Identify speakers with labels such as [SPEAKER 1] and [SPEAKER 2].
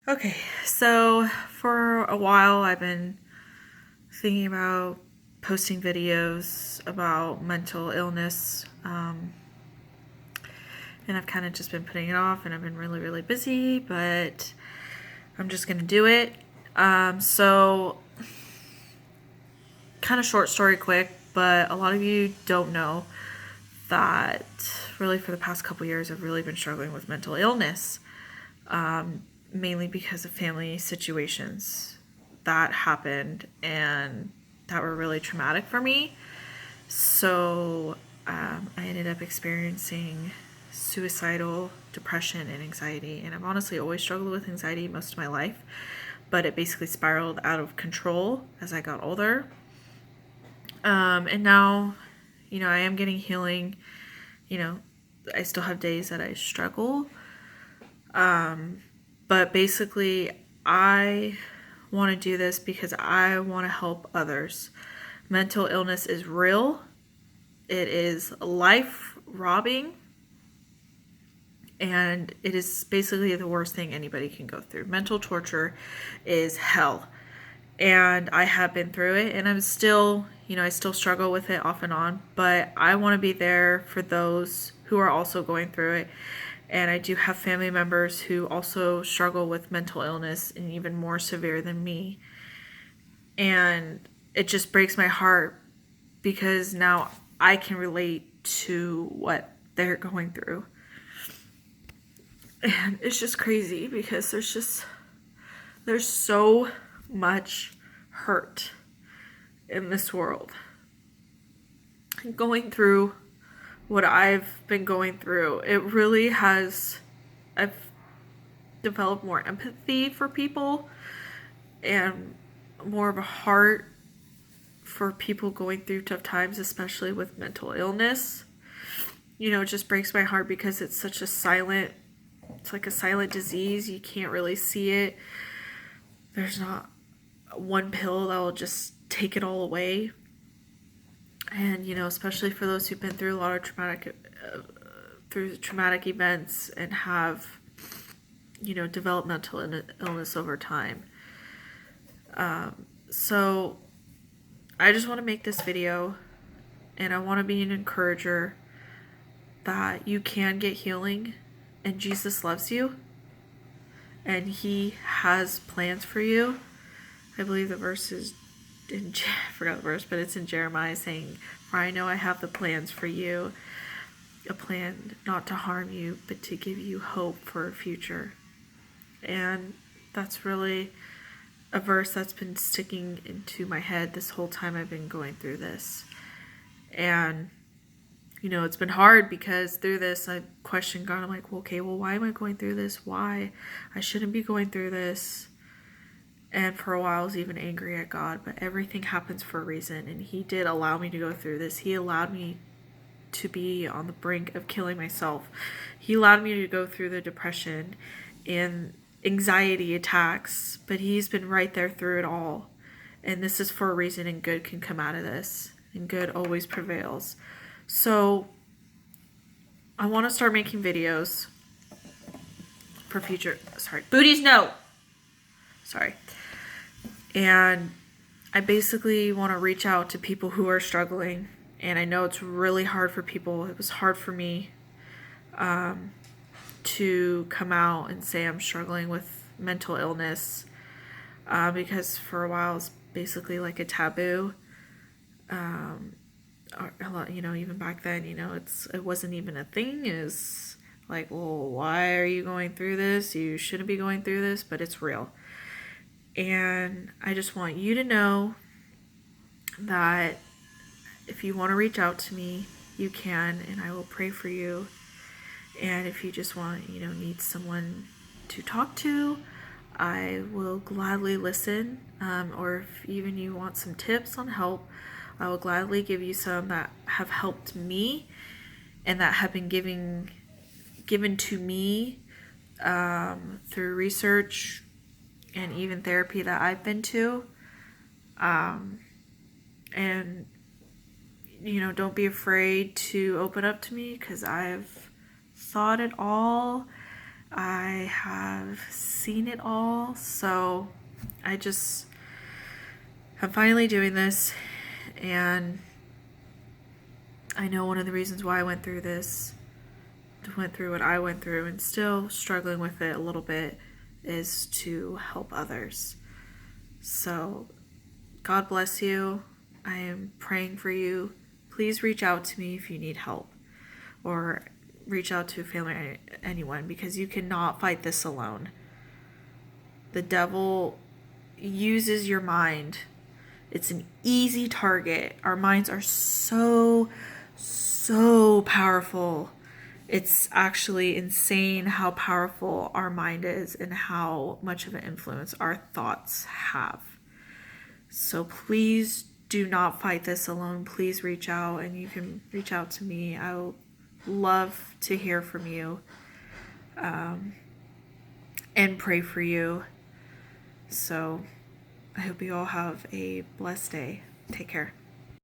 [SPEAKER 1] Okay, so for a while I've been thinking about posting videos about mental illness, and I've kind of just been putting it off, and I've been really, really busy, but I'm just gonna do it. So, kind of short story quick, but a lot of you don't know that really for the past couple years I've really been struggling with mental illness, mainly because of family situations that happened and that were really traumatic for me. So I ended up experiencing suicidal depression and anxiety. And I've honestly always struggled with anxiety most of my life, but it basically spiraled out of control as I got older. And now, I am getting healing. You know, I still have days that I struggle. But basically, I want to do this because I want to help others. Mental illness is real. It is life robbing, and it is basically the worst thing anybody can go through. Mental torture is hell, and I have been through it, and I'm still, I still struggle with it off and on, but I want to be there for those who are also going through it. And I do have family members who also struggle with mental illness and even more severe than me. And it just breaks my heart because now I can relate to what they're going through. And it's just crazy because there's so much hurt in this world. Going through what I've been going through, it really has, I've developed more empathy for people and more of a heart for people going through tough times, especially with mental illness. It just breaks my heart because it's like a silent disease. You can't really see it. There's not one pill that will just take it all away. And, especially for those who've been through a lot of traumatic events and have, developed mental illness over time. So I just want to make this video, and I want to be an encourager that you can get healing, and Jesus loves you, and He has plans for you. I believe the verse is I forgot the verse, but it's in Jeremiah saying, "For I know I have the plans for you, a plan not to harm you, but to give you hope for a future." And that's really a verse that's been sticking into my head this whole time I've been going through this. And, it's been hard because through this I questioned God. I'm like, well, why am I going through this? Why? I shouldn't be going through this. And for a while I was even angry at God, but everything happens for a reason, and He did allow me to go through this. He allowed me to be on the brink of killing myself. He allowed me to go through the depression and anxiety attacks, but He's been right there through it all. And this is for a reason, and good can come out of this, and good always prevails. So I want to start making videos for future. Booties, no! Sorry. And I basically want to reach out to people who are struggling. And I know it's really hard for people. It was hard for me to come out and say I'm struggling with mental illness because for a while it's basically like a taboo. Even back then, it wasn't even a thing. Is like, well, why are you going through this? You shouldn't be going through this, but it's real. And I just want you to know that if you want to reach out to me, you can, and I will pray for you. And if you just want, need someone to talk to, I will gladly listen. Or if even you want some tips on help, I will gladly give you some that have helped me and that have been given to me through research and even therapy that I've been to. And, don't be afraid to open up to me because I've thought it all I have seen it all, so I'm finally doing this, and I know one of the reasons why I went through what I went through, and still struggling with it a little bit, is to help others. So, God bless you. I am praying for you. Please reach out to me if you need help, or reach out to family, anyone, because you cannot fight this alone. The devil uses your mind. It's an easy target. Our minds are so powerful. It's actually insane how powerful our mind is and how much of an influence our thoughts have. So please do not fight this alone. Please reach out, and you can reach out to me. I would love to hear from you, and pray for you. So I hope you all have a blessed day. Take care.